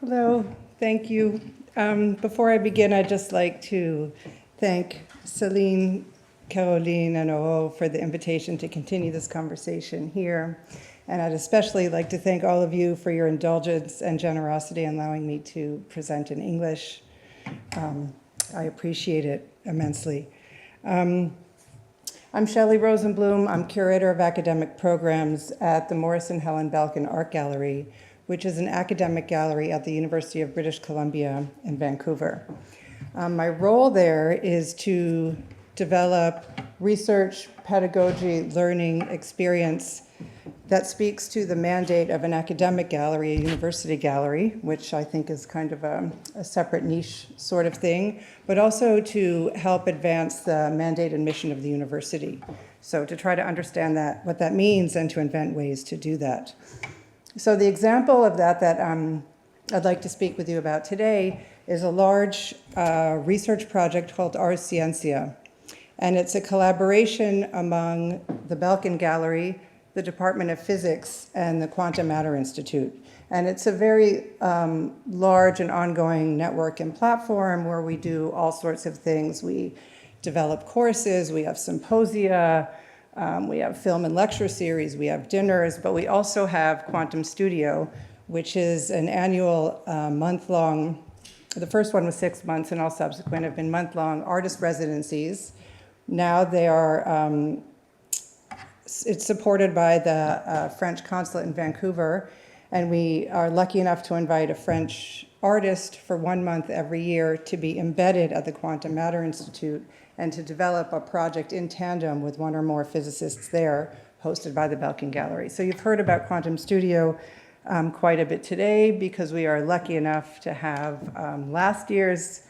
Hello, thank you. Before I begin, I'd just like to thank Celine, Caroline, and Oo for the invitation to continue this conversation here. And I'd especially like to thank all of you for your indulgence and generosity in allowing me to present in English. I appreciate it immensely. I'm Shelly Rosenblum. I'm curator of academic programs at the Morrison Helen Belkin Art Gallery, which is an academic gallery at the University of British Columbia in Vancouver. My role there is to develop research, pedagogy, learning experience that speaks to the mandate of an academic gallery, a university gallery, which I think is kind of a separate niche sort of thing, but also to help advance the mandate and mission of the university. So to try to understand that, what that means, and to invent ways to do that. So the example of that I'd like to speak with you about today is a large research project called Ars Ciencia. And it's a collaboration among the Belkin Gallery, the Department of Physics, and the Quantum Matter Institute. And it's a very large and ongoing network and platform where we do all sorts of things. We develop courses, we have symposia, we have film and lecture series, we have dinners, but we also have Quantum Studio, which is an annual month-long, the first one was 6 months and all subsequent have been month-long artist residencies. Now they are, it's supported by the French consulate in Vancouver, and we are lucky enough to invite a French artist for 1 month every year to be embedded at the Quantum Matter Institute and to develop a project in tandem with one or more physicists there, hosted by the Belkin Gallery. So you've heard about Quantum Studio quite a bit today because we are lucky enough to have last year's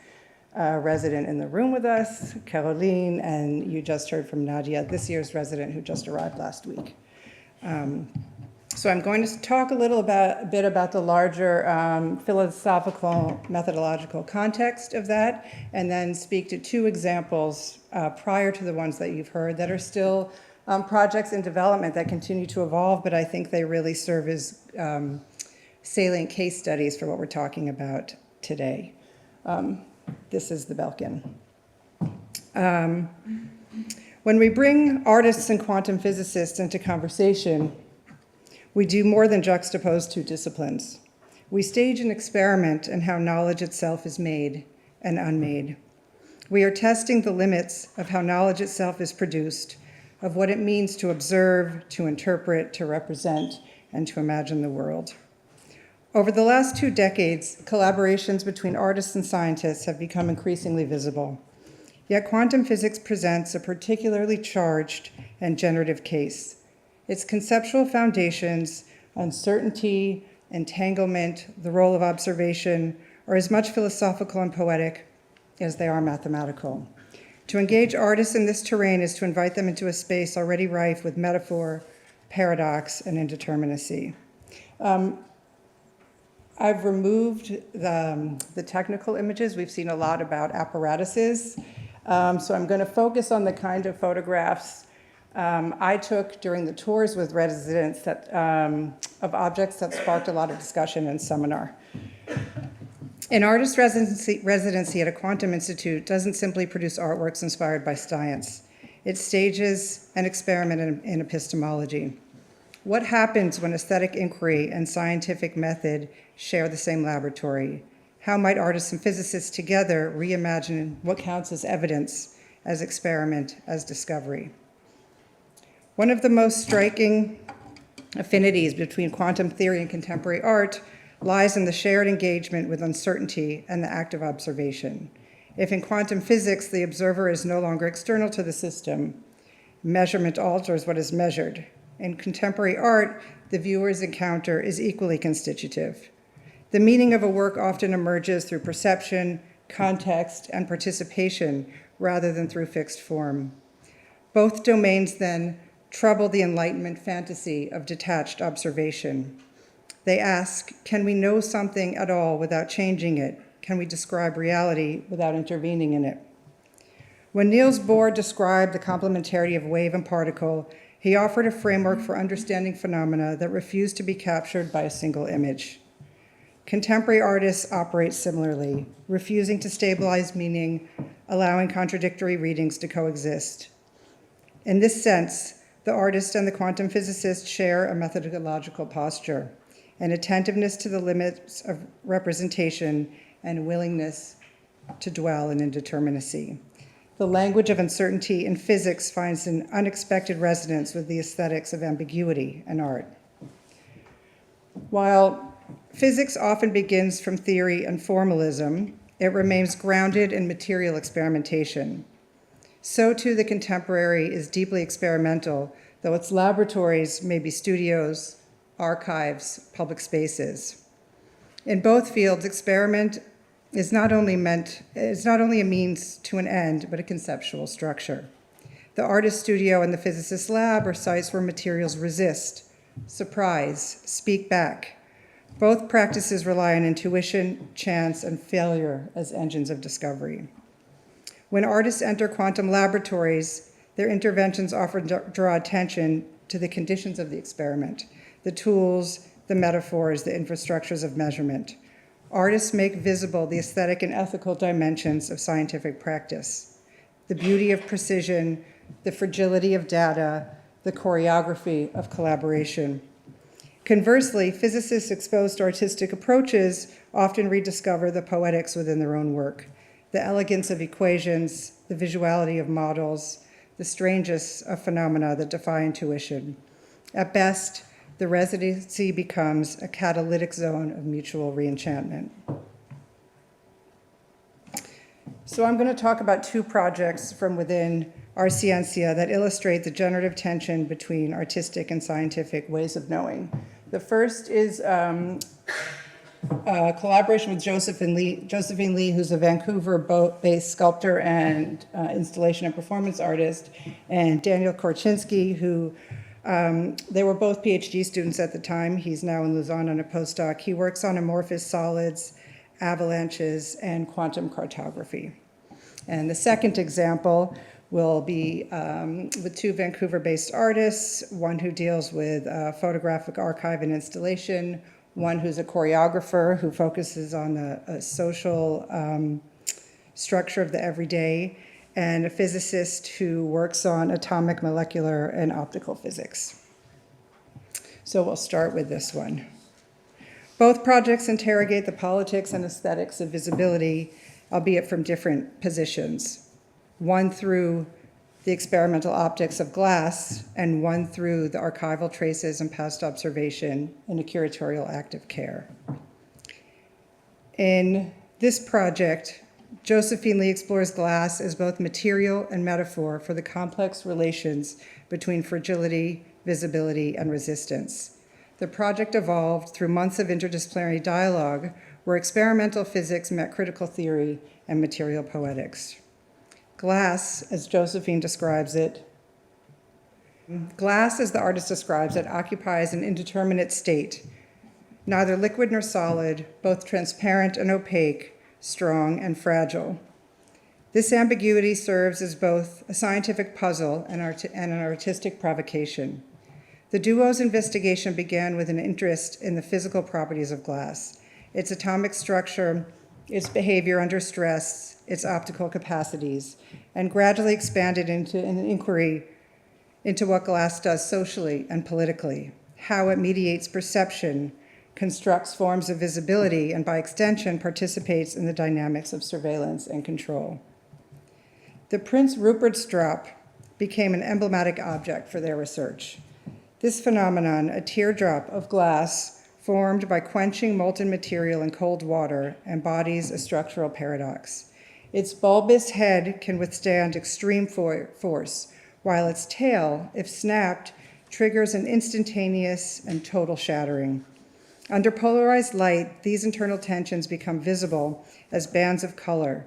resident in the room with us, Caroline, and you just heard from Nadia, this year's resident who just arrived last week. So I'm going to talk a bit about the larger philosophical methodological context of that, and then speak to two examples prior to the ones that you've heard that are still projects in development that continue to evolve, but I think they really serve as salient case studies for what we're talking about today. This is the Belkin. When we bring artists and quantum physicists into conversation, we do more than juxtapose two disciplines. We stage an experiment in how knowledge itself is made and unmade. We are testing the limits of how knowledge itself is produced, of what it means to observe, to interpret, to represent, and to imagine the world. Over the last 2 decades, collaborations between artists and scientists have become increasingly visible. Yet quantum physics presents a particularly charged and generative case. Its conceptual foundations, uncertainty, entanglement, the role of observation, are as much philosophical and poetic as they are mathematical. To engage artists in this terrain is to invite them into a space already rife with metaphor, paradox, and indeterminacy. I've removed the technical images. We've seen a lot about apparatuses. So I'm going to focus on the kind of photographs I took during the tours with residents that, of objects that sparked a lot of discussion and seminar. An artist residency at a quantum institute doesn't simply produce artworks inspired by science. It stages an experiment in epistemology. What happens when aesthetic inquiry and scientific method share the same laboratory? How might artists and physicists together reimagine what counts as evidence, as experiment, as discovery? One of the most striking affinities between quantum theory and contemporary art lies in the shared engagement with uncertainty and the act of observation. If in quantum physics the observer is no longer external to the system, measurement alters what is measured. In contemporary art, the viewer's encounter is equally constitutive. The meaning of a work often emerges through perception, context, and participation rather than through fixed form. Both domains then trouble the Enlightenment fantasy of detached observation. They ask, can we know something at all without changing it? Can we describe reality without intervening in it? When Niels Bohr described the complementarity of wave and particle, he offered a framework for understanding phenomena that refused to be captured by a single image. Contemporary artists operate similarly, refusing to stabilize meaning, allowing contradictory readings to coexist. In this sense, the artist and the quantum physicist share a methodological posture, an attentiveness to the limits of representation and a willingness to dwell in indeterminacy. The language of uncertainty in physics finds an unexpected resonance with the aesthetics of ambiguity in art. While physics often begins from theory and formalism, it remains grounded in material experimentation. So too the contemporary is deeply experimental, though its laboratories may be studios, archives, public spaces. In both fields, experiment is not only a means to an end, but a conceptual structure. The artist studio and the physicist lab are sites where materials resist, surprise, speak back. Both practices rely on intuition, chance, and failure as engines of discovery. When artists enter quantum laboratories, their interventions often draw attention to the conditions of the experiment, the tools, the metaphors, the infrastructures of measurement. Artists make visible the aesthetic and ethical dimensions of scientific practice, the beauty of precision, the fragility of data, the choreography of collaboration. Conversely, physicists exposed to artistic approaches often rediscover the poetics within their own work, the elegance of equations, the visuality of models, the strangeness of phenomena that defy intuition. At best, the residency becomes a catalytic zone of mutual reenchantment. So I'm going to talk about two projects from within our ciencia that illustrate the generative tension between artistic and scientific ways of knowing. The first is a collaboration with Josephine Lee, who's a Vancouver-based sculptor and installation and performance artist, and Daniel Korchinski, who they were both PhD students at the time. He's now in Lausanne on a postdoc. He works on amorphous solids, avalanches, and quantum cartography. And the second example will be with two Vancouver-based artists, one who deals with photographic archive and installation, one who's a choreographer who focuses on the social structure of the everyday, and a physicist who works on atomic, molecular, and optical physics. So we'll start with this one. Both projects interrogate the politics and aesthetics of visibility, albeit from different positions. One through the experimental optics of glass, and one through the archival traces and past observation in a curatorial act of care. In this project, Josephine Lee explores glass as both material and metaphor for the complex relations between fragility, visibility, and resistance. The project evolved through months of interdisciplinary dialogue where experimental physics met critical theory and material poetics. Glass, as Josephine describes it, glass, as the artist describes it, occupies an indeterminate state, neither liquid nor solid, both transparent and opaque, strong and fragile. This ambiguity serves as both a scientific puzzle and an artistic provocation. The duo's investigation began with an interest in the physical properties of glass, its atomic structure, its behavior under stress, its optical capacities, and gradually expanded into an inquiry into what glass does socially and politically, how it mediates perception, constructs forms of visibility, and by extension participates in the dynamics of surveillance and control. The Prince Rupert's drop became an emblematic object for their research. This phenomenon, a teardrop of glass formed by quenching molten material in cold water, embodies a structural paradox. Its bulbous head can withstand extreme force, while its tail, if snapped, triggers an instantaneous and total shattering. Under polarized light, these internal tensions become visible as bands of color,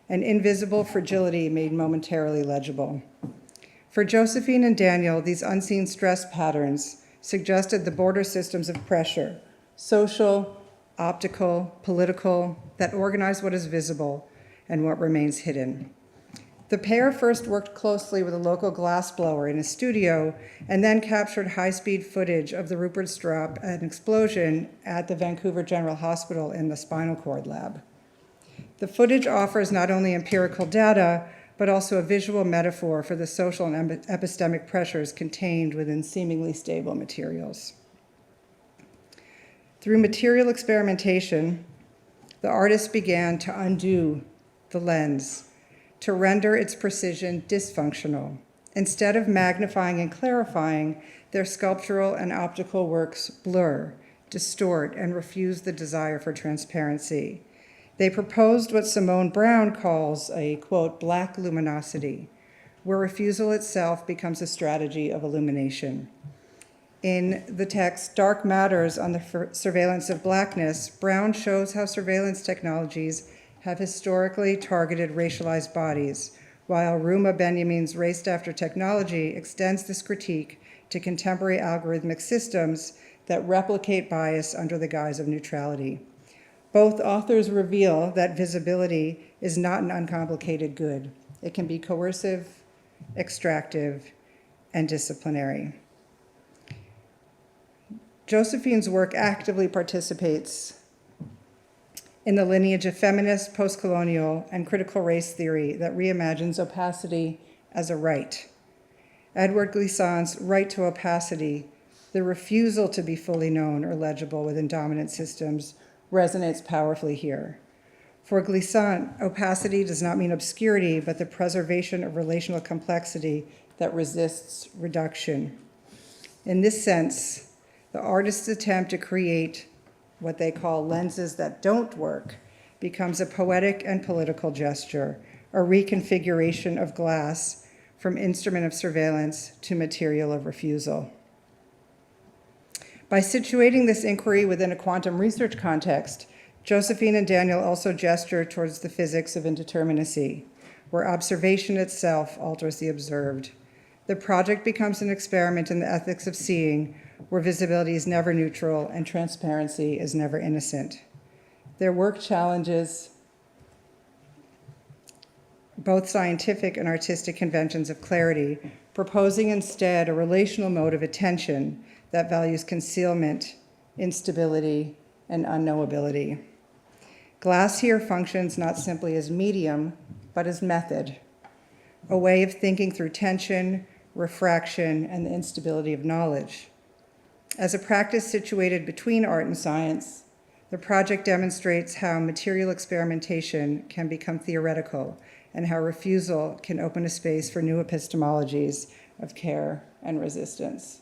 an invisible fragility made momentarily legible. For Josephine and Daniel, these unseen stress patterns suggested the border systems of pressure, social, optical, political, that organize what is visible and what remains hidden. The pair first worked closely with a local glassblower in a studio and then captured high-speed footage of the Rupert's drop and explosion at the Vancouver General Hospital in the spinal cord lab. The footage offers not only empirical data, but also a visual metaphor for the social and epistemic pressures contained within seemingly stable materials. Through material experimentation, the artist began to undo the lens, to render its precision dysfunctional. Instead of magnifying and clarifying, their sculptural and optical works blur, distort, and refuse the desire for transparency. They proposed what Simone Brown calls a, quote, black luminosity, where refusal itself becomes a strategy of illumination. In the text, Dark Matters on the Surveillance of Blackness, Brown shows how surveillance technologies have historically targeted racialized bodies, while Ruma Benjamin's Raced After Technology extends this critique to contemporary algorithmic systems that replicate bias under the guise of neutrality. Both authors reveal that visibility is not an uncomplicated good. It can be coercive, extractive, and disciplinary. Josephine's work actively participates in the lineage of feminist, post-colonial, and critical race theory that reimagines opacity as a right. Edward Glissant's right to opacity, the refusal to be fully known or legible within dominant systems, resonates powerfully here. For Glissant, opacity does not mean obscurity, but the preservation of relational complexity that resists reduction. In this sense, the artist's attempt to create what they call lenses that don't work becomes a poetic and political gesture, a reconfiguration of glass from instrument of surveillance to material of refusal. By situating this inquiry within a quantum research context, Josephine and Daniel also gesture towards the physics of indeterminacy, where observation itself alters the observed. The project becomes an experiment in the ethics of seeing, where visibility is never neutral and transparency is never innocent. Their work challenges both scientific and artistic conventions of clarity, proposing instead a relational mode of attention that values concealment, instability, and unknowability. Glass here functions not simply as medium, but as method, a way of thinking through tension, refraction, and the instability of knowledge. As a practice situated between art and science, the project demonstrates how material experimentation can become theoretical and how refusal can open a space for new epistemologies of care and resistance.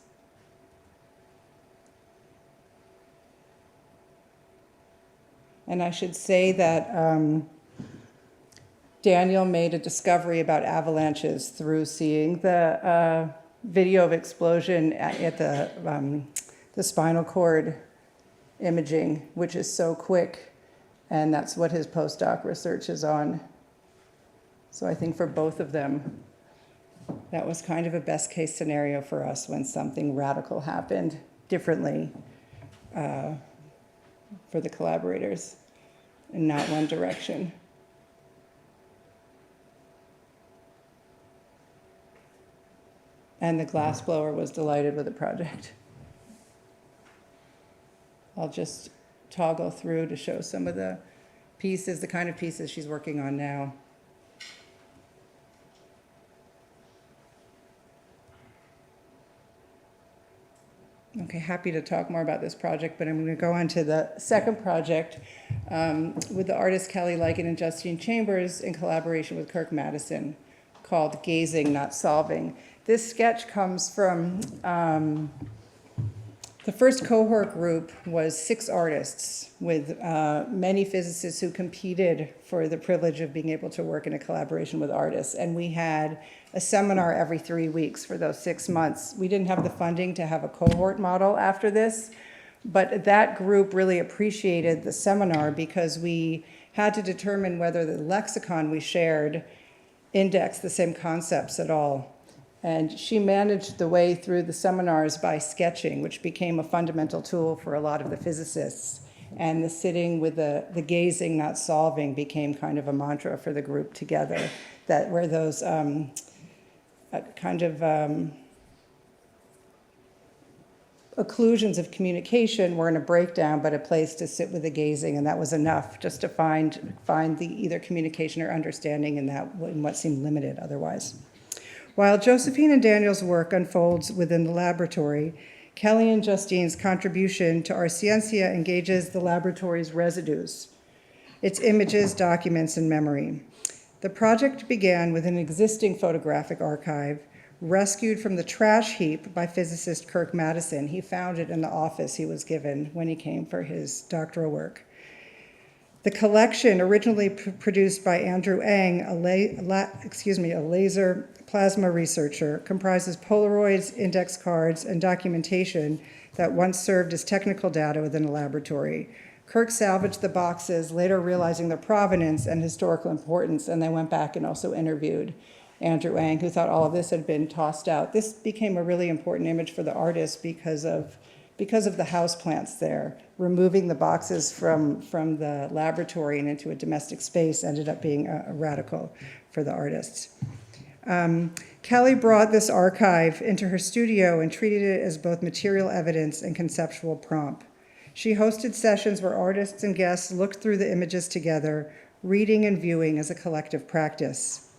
And I should say that Daniel made a discovery about avalanches through seeing the video of explosion at the spinal cord imaging, which is so quick, and that's what his postdoc research is on. So I think for both of them, that was kind of a best case scenario for us when something radical happened differently for the collaborators in not one direction. And the glassblower was delighted with the project. I'll just toggle through to show some of the pieces, the kind of pieces she's working on now. Okay, happy to talk more about this project, but I'm going to go on to the second project with the artists Kelly Lycan and Justine Chambers in collaboration with Kirk Madison, called Gazing, Not Solving. This sketch comes from the first cohort group was 6 artists with many physicists who competed for the privilege of being able to work in a collaboration with artists. And we had a seminar every 3 weeks for those 6 months. We didn't have the funding to have a cohort model after this, but that group really appreciated the seminar because we had to determine whether the lexicon we shared indexed the same concepts at all. And she managed the way through the seminars by sketching, which became a fundamental tool for a lot of the physicists. And the sitting with the gazing, not solving, became kind of a mantra for the group together, that where those occlusions of communication were in a breakdown, but a place to sit with the gazing, and that was enough just to find the either communication or understanding in what seemed limited otherwise. While Josephine and Daniel's work unfolds within the laboratory, Kelly and Justine's contribution to our Ciencia engages the laboratory's residues, its images, documents, and memory. The project began with an existing photographic archive rescued from the trash heap by physicist Kirk Madison. He found it in the office he was given when he came for his doctoral work. The collection, originally produced by Andrew Eng, a laser plasma researcher, comprises Polaroids, index cards, and documentation that once served as technical data within a laboratory. Kirk salvaged the boxes, later realizing their provenance and historical importance, and they went back and also interviewed Andrew Eng, who thought all of this had been tossed out. This became a really important image for the artist because of the houseplants there. Removing the boxes from the laboratory and into a domestic space ended up being a radical for the artists. Kelly brought this archive into her studio and treated it as both material evidence and conceptual prompt. She hosted sessions where artists and guests looked through the images together, reading and viewing as a collective practice.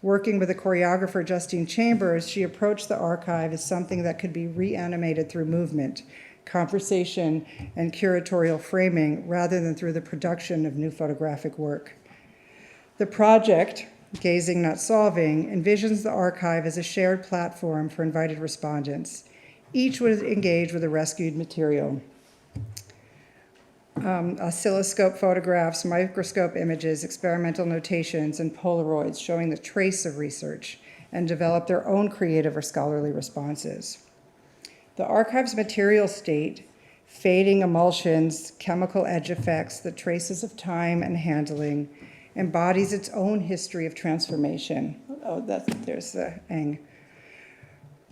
Working with the choreographer Justine Chambers, she approached the archive as something that could be reanimated through movement, conversation, and curatorial framing, rather than through the production of new photographic work. The project, Gazing Not Solving, envisions the archive as a shared platform for invited respondents. Each would engage with the rescued material. Oscilloscope photographs, microscope images, experimental notations, and Polaroids showing the trace of research, and develop their own creative or scholarly responses. The archive's material state, fading emulsions, chemical edge effects, the traces of time and handling, embodies its own history of transformation. There's the Eng.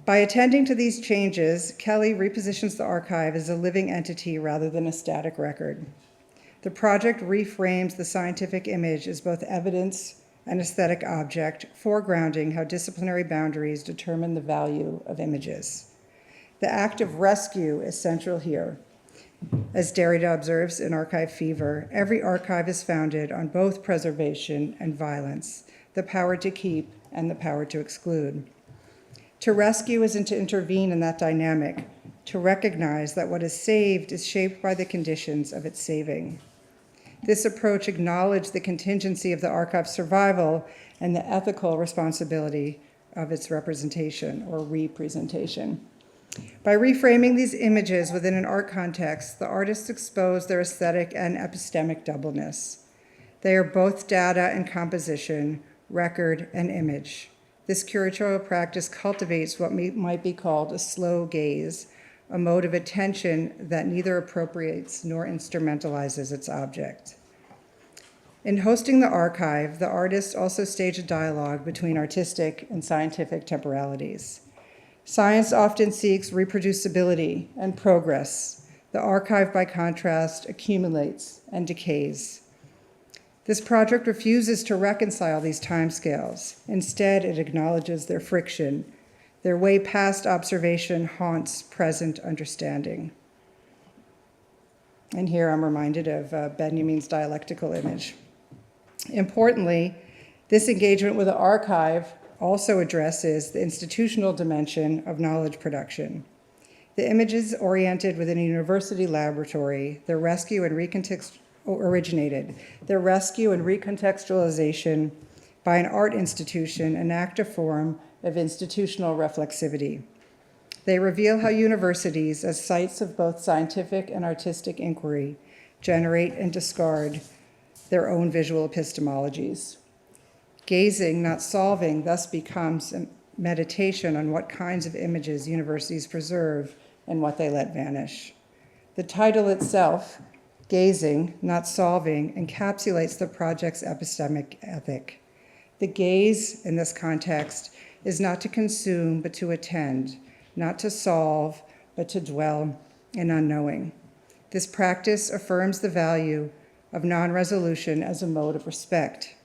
By attending to these changes, Kelly repositions the archive as a living entity rather than a static record. The project reframes the scientific image as both evidence and aesthetic object, foregrounding how disciplinary boundaries determine the value of images. The act of rescue is central here. As Derrida observes in Archive Fever, every archive is founded on both preservation and violence, the power to keep and the power to exclude. To rescue isn't to intervene in that dynamic, to recognize that what is saved is shaped by the conditions of its saving. This approach acknowledged the contingency of the archive's survival and the ethical responsibility of its representation or representation. By reframing these images within an art context, the artists expose their aesthetic and epistemic doubleness. They are both data and composition, record and image. This curatorial practice cultivates what might be called a slow gaze, a mode of attention that neither appropriates nor instrumentalizes its object. In hosting the archive, the artists also stage a dialogue between artistic and scientific temporalities. Science often seeks reproducibility and progress. The archive, by contrast, accumulates and decays. This project refuses to reconcile these timescales. Instead, it acknowledges their friction. Their way past observation haunts present understanding. And here I'm reminded of Benjamin's dialectical image. Importantly, this engagement with the archive also addresses the institutional dimension of knowledge production. The images oriented within a university laboratory, their rescue and recontextualization by an art institution enact a form of institutional reflexivity. They reveal how universities, as sites of both scientific and artistic inquiry, generate and discard their own visual epistemologies. Gazing, not solving, thus becomes a meditation on what kinds of images universities preserve and what they let vanish. The title itself, Gazing, Not Solving, encapsulates the project's epistemic ethic. The gaze, in this context, is not to consume, but to attend, not to solve, but to dwell in unknowing. This practice affirms the value of non-resolution as a mode of respect.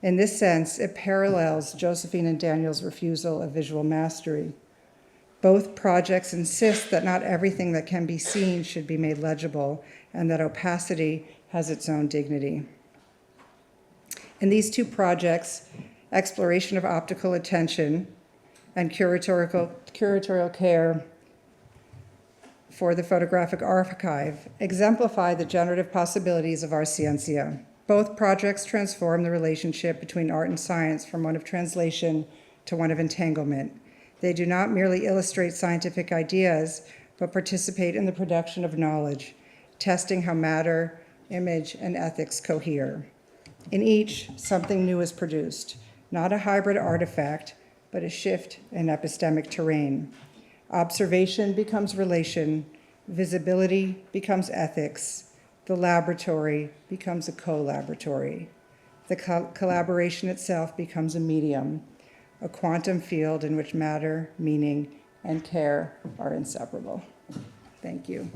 In this sense, it parallels Josephine and Daniel's refusal of visual mastery. Both projects insist that not everything that can be seen should be made legible, and that opacity has its own dignity. In these two projects, exploration of optical attention and curatorial care for the photographic archive exemplify the generative possibilities of our ciencia. Both projects transform the relationship between art and science from one of translation to one of entanglement. They do not merely illustrate scientific ideas, but participate in the production of knowledge, testing how matter, image, and ethics cohere. In each, something new is produced, not a hybrid artifact, but a shift in epistemic terrain. Observation becomes relation, visibility becomes ethics, the laboratory becomes a co-laboratory. The collaboration itself becomes a medium, a quantum field in which matter, meaning, and care are inseparable. Thank you.